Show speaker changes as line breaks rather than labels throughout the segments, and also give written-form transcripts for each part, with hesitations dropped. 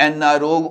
NRO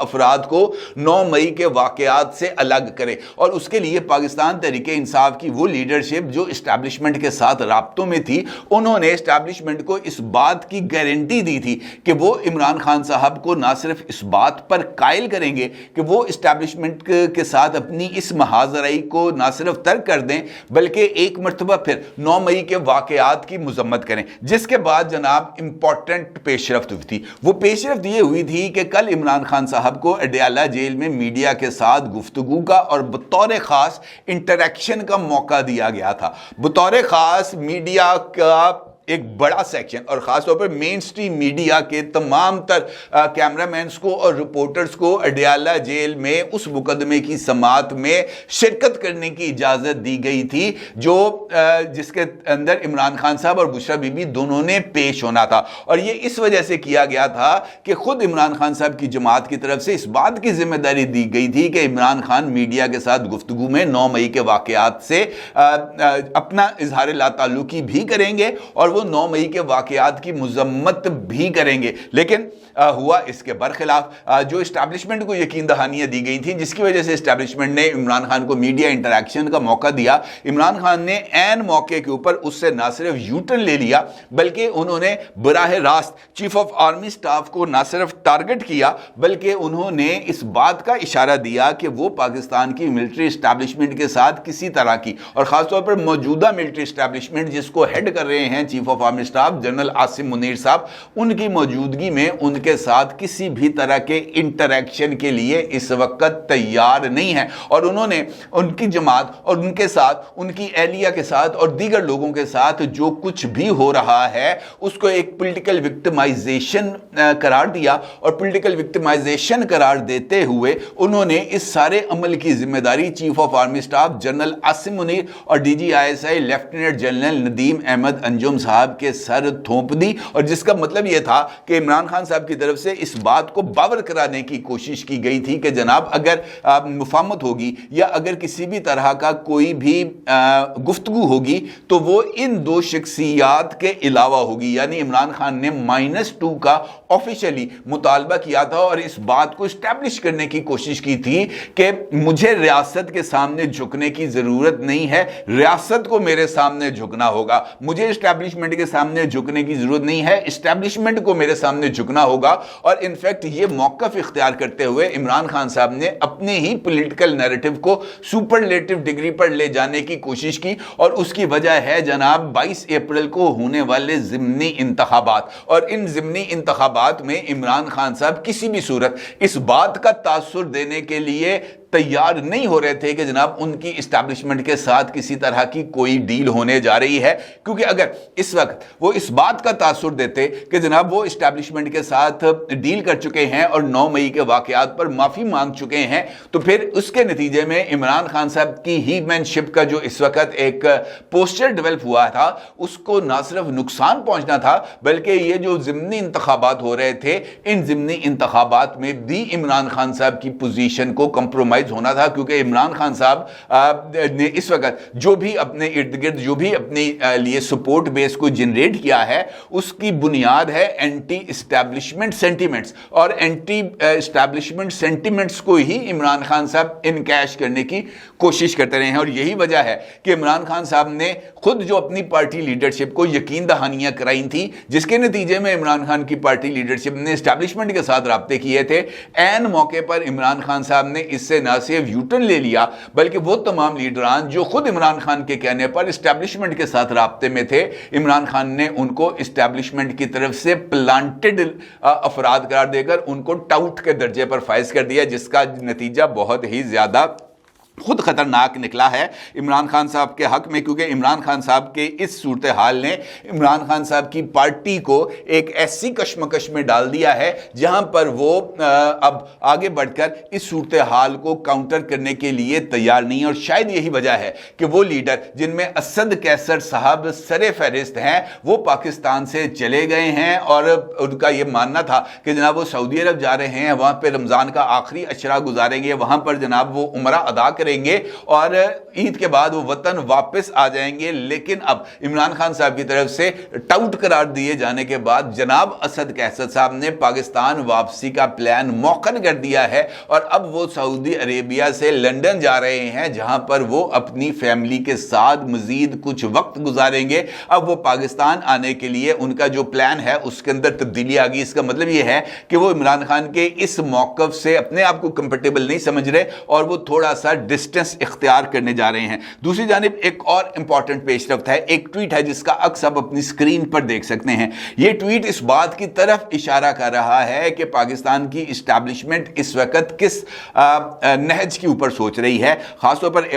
افراد کو 9 مئی کے واقعات سے الگ کرے، اور اس کے لیے پاکستان تحریک انصاف کی وہ لیڈرشپ جو اسٹیبلشمنٹ کے ساتھ رابطوں میں تھی، انہوں نے اسٹیبلشمنٹ کو اس بات کی گارنٹی دی تھی کہ وہ عمران خان صاحب کو نہ صرف اس بات پر قائل کریں گے کہ وہ اسٹیبلشمنٹ کے ساتھ اپنی اس محاذرائی کو نہ صرف ترک کر دیں بلکہ ایک مرتبہ پھر 9 مئی کے واقعات کی مذمت کریں، جس کے بعد جناب امپورٹنٹ پیش رفت ہوئی تھی۔ وہ پیش رفت یہ ہوئی تھی کہ کل عمران خان صاحب کو اڈیالہ جیل میں میڈیا کے ساتھ گفتگو کا اور بطور خاص انٹریکشن کا موقع دیا گیا تھا۔ بطور خاص میڈیا کا ایک بڑا سیکشن اور خاص طور پر مین سٹریم میڈیا کے تمام تر کیمرامینز کو اور رپورٹرز کو اڈیالہ جیل میں اس مقدمے کی سماعت میں شرکت کرنے کی اجازت دی گئی تھی جو جس کے اندر عمران خان صاحب اور بشرا بی بی دونوں نے پیش ہونا تھا، اور یہ اس وجہ سے کیا گیا تھا کہ خود عمران خان صاحب کی جماعت کی طرف سے اس بات کی ذمہ داری دی گئی تھی کہ عمران خان میڈیا کے ساتھ گفتگو میں 9 مئی کے واقعات سے اپنا اظہار لا تعلقی بھی کریں گے اور وہ 9 مئی کے واقعات کی مذمت بھی کریں گے، لیکن ہوا اس کے برخلاف۔ جو اسٹیبلشمنٹ کو یقین دہانیاں دی گئی تھیں جس کی وجہ سے اسٹیبلشمنٹ نے عمران خان کو میڈیا انٹریکشن کا موقع دیا، عمران خان نے عین موقع کے اوپر اس سے نہ صرف یو ٹرن لے لیا بلکہ انہوں نے براہ راست چیف آف آرمی سٹاف کو نہ صرف ٹارگٹ کیا بلکہ انہوں نے اس بات کا اشارہ دیا کہ وہ پاکستان کی ملٹری اسٹیبلشمنٹ کے ساتھ کسی طرح کی، اور خاص طور پر موجودہ ملٹری اسٹیبلشمنٹ جس کو ہیڈ کر رہے ہیں chief of army staff general Asim Munir صاحب، ان کی موجودگی میں ان کے ساتھ کسی بھی طرح کے انٹریکشن کے لیے اس وقت تیار نہیں ہے، اور انہوں نے ان کی جماعت اور ان کے ساتھ، ان کی اہلیہ کے ساتھ اور دیگر لوگوں کے ساتھ جو کچھ بھی ہو رہا ہے اس کو ایک پولیٹیکل وکٹمائزیشن قرار دیا، اور پولیٹیکل وکٹمائزیشن قرار دیتے ہوئے انہوں نے اس سارے عمل کی ذمہ داری chief of army staff general Asim Munir اور D G I S I lieutenant general Nadeem Ahmad Anjum صاحب کے سر تھوپ دی، اور جس کا مطلب یہ تھا کہ عمران خان صاحب کی طرف سے اس بات کو باور کرانے کی کوشش کی گئی تھی کہ جناب اگر مفاہمت ہوگی یا اگر کسی بھی طرح کا کوئی بھی گفتگو ہوگی تو وہ ان دو شخصیات کے علاوہ ہوگی، یعنی عمران خان نے -2 کا آفیشلی مطالبہ کیا تھا اور اس بات کو اسٹیبلش کرنے کی کوشش کی تھی کہ مجھے ریاست کے سامنے جھکنے کی ضرورت نہیں ہے، ریاست کو میرے سامنے جھکنا ہوگا، مجھے اسٹیبلشمنٹ کے سامنے جھکنے کی ضرورت نہیں ہے، اسٹیبلشمنٹ کو میرے سامنے جھکنا ہوگا۔ اور انفیکٹ یہ موقف اختیار کرتے ہوئے عمران خان صاحب نے اپنے ہی پولیٹیکل نیریٹو کو سپرلیٹو ڈگری پر لے جانے کی کوشش کی، اور اس کی وجہ ہے جناب 22 اپریل کو ہونے والے ضمنی انتخابات، اور ان ضمنی انتخابات میں عمران خان صاحب کسی بھی صورت اس بات کا تاثر دینے کے لیے تیار نہیں ہو رہے تھے کہ جناب ان کی اسٹیبلشمنٹ کے ساتھ کسی طرح کی کوئی ڈیل ہونے جا رہی ہے، کیونکہ اگر اس وقت وہ اس بات کا تاثر دیتے کہ جناب وہ اسٹیبلشمنٹ کے ساتھ ڈیل کر چکے ہیں اور 9 مئی کے واقعات پر معافی مانگ چکے ہیں، تو پھر اس کے نتیجے میں عمران خان صاحب کی ہی مین شپ کا جو اس وقت ایک پوسچر ڈیولپ ہوا تھا اس کو نہ صرف نقصان پہنچنا تھا بلکہ یہ جو ضمنی انتخابات ہو رہے تھے ان ضمنی انتخابات میں بھی عمران خان صاحب کی پوزیشن کو کمپرومائز ہونا تھا، کیونکہ عمران خان صاحب نے اس وقت جو بھی اپنے ارد گرد جو بھی اپنے لیے سپورٹ بیس کو جنریٹ کیا ہے اس کی بنیاد ہے اینٹی اسٹیبلشمنٹ سینٹیمنٹس، اور اینٹی اسٹیبلشمنٹ سینٹیمنٹس کو ہی عمران خان صاحب انکیش کرنے کی کوشش کرتے رہے ہیں، اور یہی وجہ ہے کہ عمران خان صاحب نے خود جو اپنی پارٹی لیڈرشپ کو یقین دہانیاں کرائی تھی جس کے نتیجے میں عمران خان کی پارٹی لیڈرشپ نے اسٹیبلشمنٹ کے ساتھ رابطے کیے تھے، عین موقع پر عمران خان صاحب نے اس سے نہ صرف یو ٹرن لے لیا بلکہ وہ تمام لیڈران جو خود عمران خان کے کہنے پر اسٹیبلشمنٹ کے ساتھ رابطے میں تھے، عمران خان نے ان کو اسٹیبلشمنٹ کی طرف سے پلانٹڈ افراد قرار دے کر ان کو ٹاؤٹ کے درجے پر فائز کر دیا، جس کا نتیجہ بہت ہی زیادہ خود خطرناک نکلا ہے عمران خان صاحب کے حق میں، کیونکہ عمران خان صاحب کے اس صورتحال نے عمران خان صاحب کی پارٹی کو ایک ایسی کشمکش میں ڈال دیا ہے جہاں پر وہ اب آگے بڑھ کر اس صورتحال کو کاؤنٹر کرنے کے لیے تیار نہیں، اور شاید یہی وجہ ہے کہ وہ لیڈر جن میں اسد کیسر صاحب سر فہرست ہیں وہ پاکستان سے چلے گئے ہیں، اور ان کا یہ ماننا تھا کہ جناب وہ سعودی عرب جا رہے ہیں، وہاں پہ رمضان کا آخری عشرہ گزاریں گے، وہاں پر جناب وہ عمرہ ادا کریں گے اور عید کے بعد وہ وطن واپس آ جائیں گے. لیکن اب عمران خان صاحب کی طرف سے ٹاؤٹ قرار دیے جانے کے بعد جناب اسد قیصر صاحب نے پاکستان واپسی کا پلان موخر کر دیا ہے اور اب وہ سعودی عربیہ سے لندن جا رہے ہیں جہاں پر وہ اپنی فیملی کے ساتھ مزید کچھ وقت گزاریں گے. اب وہ پاکستان آنے کے لیے ان کا جو پلان ہے اس کے اندر تبدیلی آ گئی. اس کا مطلب یہ ہے کہ وہ عمران خان کے اس موقف سے اپنے آپ کو کمفرٹیبل نہیں سمجھ رہے اور وہ تھوڑا سا ڈسٹنس اختیار کرنے جا رہے ہیں. دوسری جانب ایک اور امپورٹنٹ پیش رفت ہے, ایک ٹویٹ ہے جس کا عکس آپ اپنی اسکرین پر دیکھ سکتے ہیں. یہ ٹویٹ اس بات کی طرف اشارہ کر رہا ہے کہ پاکستان کی اسٹیبلشمنٹ اس وقت کس نہج کے اوپر سوچ رہی ہے. خاص طور پر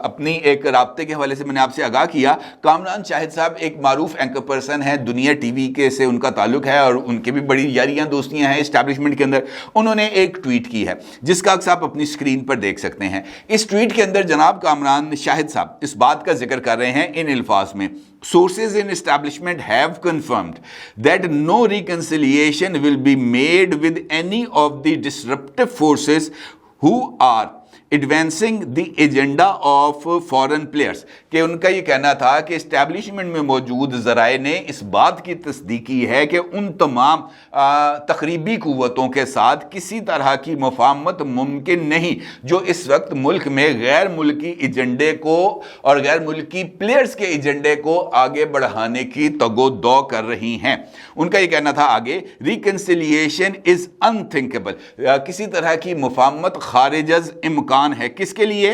اپنی ایک رابطے کے حوالے سے میں نے آپ سے آگاہ کیا, کامران شاہد صاحب ایک معروف اینکر پرسن ہے, دنیا ٹی وی کے سے ان کا تعلق ہے اور ان کے بھی بڑی یاریاں دوستیاں ہیں اسٹیبلشمنٹ کے اندر. انہوں نے ایک ٹویٹ کی ہے جس کا عکس آپ اپنی اسکرین پر دیکھ سکتے ہیں. اس ٹویٹ کے اندر جناب کامران شاہد صاحب اس بات کا ذکر کر رہے ہیں ان الفاظ میں, Sources in establishment have confirmed that no reconciliation will be made with any of the disruptive forces who are advancing the agenda of foreign players. کہ ان کا یہ کہنا تھا کہ اسٹیبلشمنٹ میں موجود ذرائع نے اس بات کی تصدیق کی ہے کہ ان تمام تخریبی قوتوں کے ساتھ کسی طرح کی مفاہمت ممکن نہیں جو اس وقت ملک میں غیر ملکی ایجنڈے کو اور غیر ملکی پلیئرس کے ایجنڈے کو آگے بڑھانے کی تگ و دو کر رہی ہیں. ان کا یہ کہنا تھا آگے, ریکنسیلیشن از انتھنکیبل, کسی طرح کی مفاہمت خارج از امکان ہے. کس کے لیے؟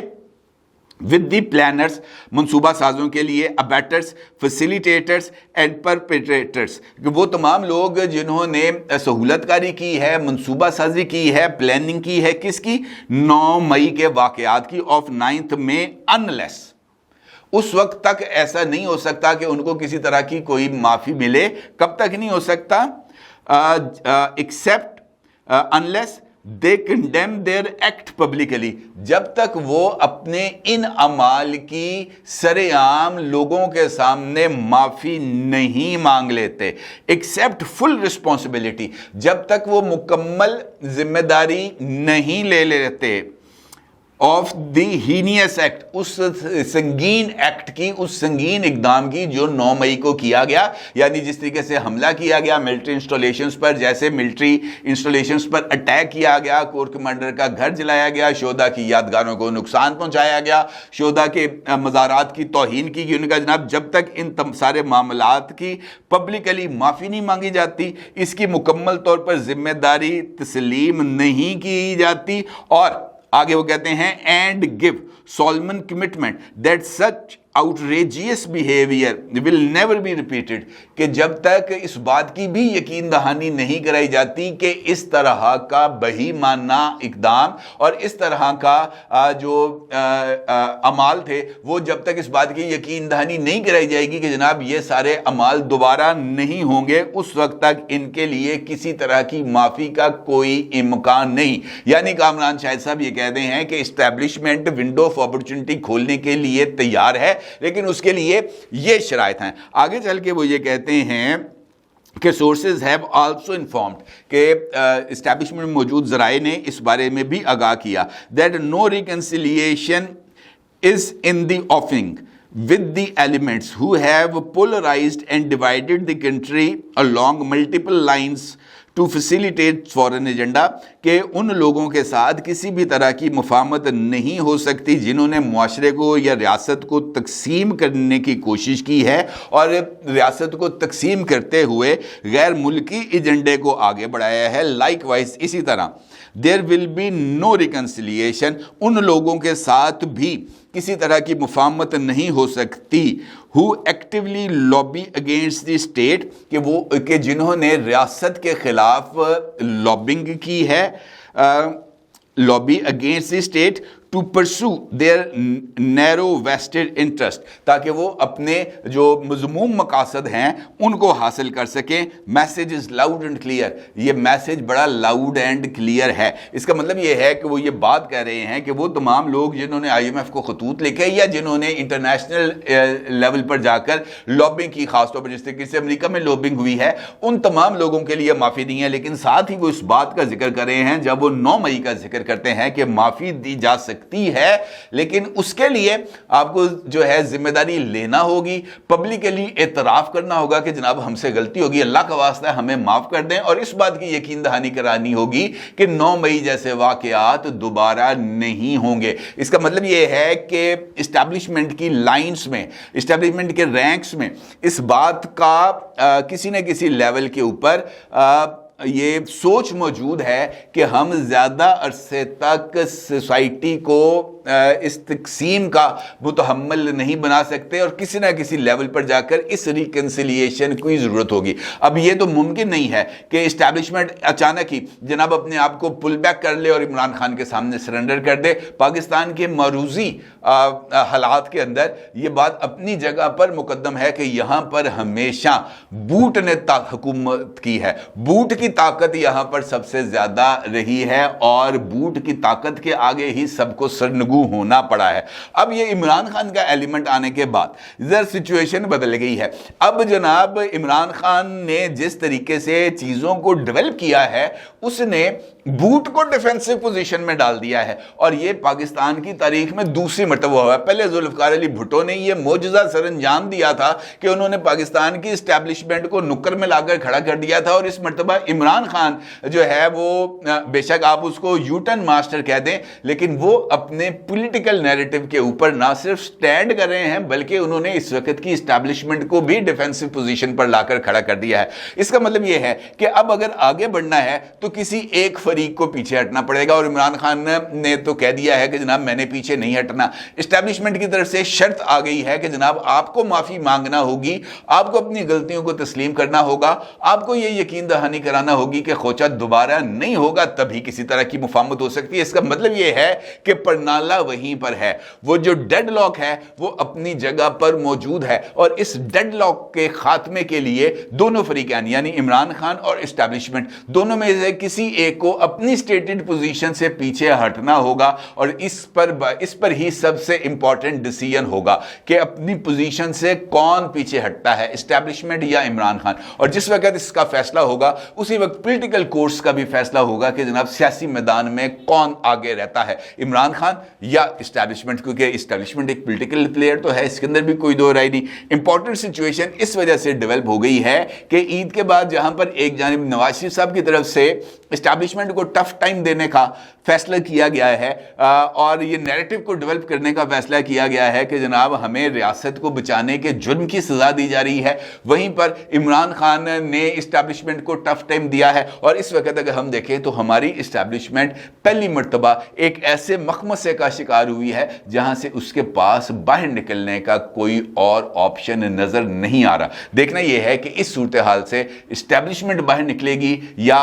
with the planners, منصوبہ سازوں کے لیے, abettors, facilitators and perpetrators, وہ تمام لوگ جنہوں نے سہولت کاری کی ہے, منصوبہ سازی کی ہے, پلاننگ کی ہے. کس کی؟ 9 مئی کے واقعات کی, of 9th May, unless اس وقت تک ایسا نہیں ہو سکتا کہ ان کو کسی طرح کی کوئی معافی ملے. کب تک نہیں ہو سکتا؟ except unless they condemn their act publicly, جب تک وہ اپنے ان اعمال کی سر عام لوگوں کے سامنے معافی نہیں مانگ لیتے. ایکسیپٹ فل رسپانسبلٹی, جب تک وہ مکمل ذمہ داری نہیں لے لیتے آف دی ہینیس ایکٹ, اس سنگین ایکٹ کی, اس سنگین اقدام کی جو 9 مئی کو کیا گیا. یعنی جس طریقے سے حملہ کیا گیا ملٹری انسٹالیشنز پر, جیسے ملٹری انسٹالیشنز پر اٹیک کیا گیا, کور کمانڈر کا گھر جلایا گیا, شہداء کی یادگاروں کو نقصان پہنچایا گیا, شہداء کے مزارات کی توہین کی گئی. ان کا جناب جب تک ان سارے معاملات کی پبلکلی معافی نہیں مانگی جاتی, اس کی مکمل طور پر ذمہ داری تسلیم نہیں کی جاتی. اور آگے وہ کہتے ہیں and give Solomon commitment that such outrageous behavior will never be repeated, کہ جب تک اس بات کی بھی یقین دہانی نہیں کرائی جاتی کہ اس طرح کا بہیمانہ اقدام اور اس طرح کا جو اعمال تھے, وہ جب تک اس بات کی یقین دہانی نہیں کرائی جائے گی کہ جناب یہ سارے اعمال دوبارہ نہیں ہوں گے, اس وقت تک ان کے لیے کسی طرح کی معافی کا کوئی امکان نہیں. یعنی کامران شاہد صاحب یہ کہتے ہیں کہ اسٹیبلشمنٹ ونڈو آف اپرچونٹی کھولنے کے لیے تیار ہے, لیکن اس کے لیے یہ شرائط ہیں. آگے چل کے وہ یہ کہتے ہیں کہ سورسز ہیو آلسو انفارمڈ, کہ اسٹیبلشمنٹ میں موجود ذرائع نے اس بارے میں بھی آگاہ کیا, that no reconciliation is in the offing with the elements who have polarized and divided the country along multiple lines to facilitate foreign agenda, کہ ان لوگوں کے ساتھ کسی بھی طرح کی مفاہمت نہیں ہو سکتی جنہوں نے معاشرے کو یا ریاست کو تقسیم کرنے کی کوشش کی ہے اور ریاست کو تقسیم کرتے ہوئے غیر ملکی ایجنڈے کو آگے بڑھایا ہے. لائک وائز اسی طرح there will be no reconciliation, ان لوگوں کے ساتھ بھی کسی طرح کی مفاہمت نہیں ہو سکتی who actively lobby against the state, کہ جنہوں نے ریاست کے خلاف لابنگ کی ہے, lobby against the state to pursue their narrow vested interest, تاکہ وہ اپنے جو مذموم مقاصد ہیں ان کو حاصل کر سکیں. Message is loud and clear, یہ میسیج بڑا لاؤڈ اینڈ کلیئر ہے. اس کا مطلب یہ ہے کہ وہ یہ بات کہہ رہے ہیں کہ وہ تمام لوگ جنہوں نے IMF کو خطوط لکھے یا جنہوں نے انٹرنیشنل لیول پر جا کر لابنگ کی, خاص طور پر جس طریقے سے امریکہ میں لابنگ ہوئی ہے, ان تمام لوگوں کے لیے معافی نہیں ہے. لیکن ساتھ ہی وہ اس بات کا ذکر کر رہے ہیں جب وہ 9 مئی کا ذکر کرتے ہیں کہ معافی دی جا سکتی سکتی ہے, لیکن اس کے لیے آپ کو جو ہے ذمہ داری لینا ہوگی, پبلکلی اعتراف کرنا ہوگا کہ جناب ہم سے غلطی ہوگی, اللہ کا واسطہ ہے ہمیں معاف کر دیں, اور اس بات کی یقین دہانی کرانی ہوگی کہ 9 مئی جیسے واقعات دوبارہ نہیں ہوں گے. اس کا مطلب یہ ہے کہ اسٹیبلشمنٹ کی لائنز میں, اسٹیبلشمنٹ کے رینکس میں اس بات کا کسی نہ کسی لیول کے اوپر یہ سوچ موجود ہے کہ ہم زیادہ عرصے تک سوسائٹی کو اس تقسیم کا متحمل نہیں بنا سکتے, اور کسی نہ کسی لیول پر جا کر اس ریکنسیلیشن کی ضرورت ہوگی. اب یہ تو ممکن نہیں ہے کہ اسٹیبلشمنٹ اچانک ہی جناب اپنے آپ کو پل بیک کر لے اور عمران خان کے سامنے سرنڈر کر دے. پاکستان کے معروضی حالات کے اندر یہ بات اپنی جگہ پر مقدم ہے کہ یہاں پر ہمیشہ بوٹ نے حکومت کی ہے, بوٹ کی طاقت یہاں پر سب سے زیادہ رہی ہے, اور بوٹ کی طاقت کے آگے ہی سب کو سرنگو ہونا پڑا ہے. اب یہ عمران خان کا ایلیمنٹ آنے کے بعد ذرا سچویشن بدل گئی ہے. اب جناب عمران خان نے جس طریقے سے چیزوں کو ڈیولپ کیا ہے, اس نے بوٹ کو ڈیفینسو پوزیشن میں ڈال دیا ہے, اور یہ پاکستان کی تاریخ میں دوسری مرتبہ ہوا ہے. پہلے ذوالفقار علی بھٹو نے یہ معجزہ سر انجام دیا تھا کہ انہوں نے پاکستان کی اسٹیبلشمنٹ کو نکر میں لا کر کھڑا کر دیا تھا, اور اس مرتبہ عمران خان جو ہے وہ بے شک آپ اس کو یوٹن ماسٹر کہہ دیں, لیکن وہ اپنے پولیٹیکل نیریٹو کے اوپر نہ صرف سٹینڈ کر رہے ہیں بلکہ انہوں نے اس وقت کی اسٹیبلشمنٹ کو بھی ڈیفینسو پوزیشن پر لا کر کھڑا کر دیا ہے. اس کا مطلب یہ ہے کہ اب اگر آگے بڑھنا ہے تو کسی ایک فریق کو پیچھے ہٹنا پڑے گا, اور عمران خان نے تو کہہ دیا ہے کہ جناب میں نے پیچھے نہیں ہٹنا. اسٹیبلشمنٹ کی طرف سے شرط آ گئی ہے کہ جناب آپ کو معافی مانگنا ہوگی, آپ کو اپنی غلطیوں کو تسلیم کرنا ہوگا, آپ کو یہ یقین دہانی کرانا ہوگی کہ خوچہ دوبارہ نہیں ہوگا, تبھی کسی طرح کی مفاہمت ہو سکتی ہے. اس کا مطلب یہ ہے کہ پرنالہ وہیں پر ہے, وہ جو ڈیڈ لاک ہے وہ اپنی جگہ پر موجود ہے, اور اس ڈیڈ لاک کے خاتمے کے لیے دونوں فریقین یعنی عمران خان اور اسٹیبلشمنٹ دونوں میں سے کسی ایک کو اپنی سٹیٹڈ پوزیشن سے پیچھے ہٹنا ہوگا, اور اس پر ہی سب سے امپورٹنٹ ڈیسیژن ہوگا کہ اپنی پوزیشن سے کون پیچھے ہٹتا ہے, اسٹیبلشمنٹ یا عمران خان. اور جس وقت اس کا فیصلہ ہوگا اسی وقت پولیٹیکل کورس کا بھی فیصلہ ہوگا کہ جناب سیاسی میدان میں کون آگے رہتا ہے, عمران خان یا اسٹیبلشمنٹ, کیونکہ اسٹیبلشمنٹ ایک پولیٹیکل پلیئر تو ہے, اس کے اندر بھی کوئی دو رائے نہیں. امپورٹنٹ سچویشن اس وجہ سے ڈیولپ ہو گئی ہے کہ عید کے بعد جہاں پر ایک جانب نواز شریف صاحب کی طرف سے اسٹیبلشمنٹ کو ٹف ٹائم دینے کا فیصلہ کیا گیا ہے, اور یہ نیریٹو کو ڈیولپ کرنے کا فیصلہ کیا گیا ہے کہ جناب ہمیں ریاست کو بچانے کے جرم کی سزا دی جا رہی ہے, وہیں پر عمران خان نے اسٹیبلشمنٹ کو ٹف ٹائم دیا ہے. اور اس وقت اگر ہم دیکھیں تو ہماری اسٹیبلشمنٹ پہلی مرتبہ ایک ایسے مخمصے کا شکار ہوئی ہے جہاں سے اس کے پاس باہر نکلنے کا کوئی اور آپشن نظر نہیں آ رہا. دیکھنا یہ ہے کہ اس صورتحال سے اسٹیبلشمنٹ باہر نکلے گی یا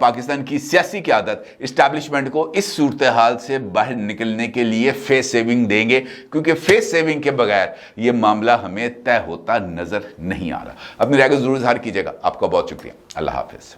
پاکستان کی سیاسی قیادت اسٹیبلشمنٹ کو اس صورتحال سے باہر نکلنے کے لیے فیس سیونگ دیں گے, کیونکہ فیس سیونگ کے بغیر یہ معاملہ ہمیں طے ہوتا نظر نہیں آ رہا. اپنی رائے کو ضرور اظہار کیجیے گا. آپ کا بہت شکریہ. اللہ حافظ.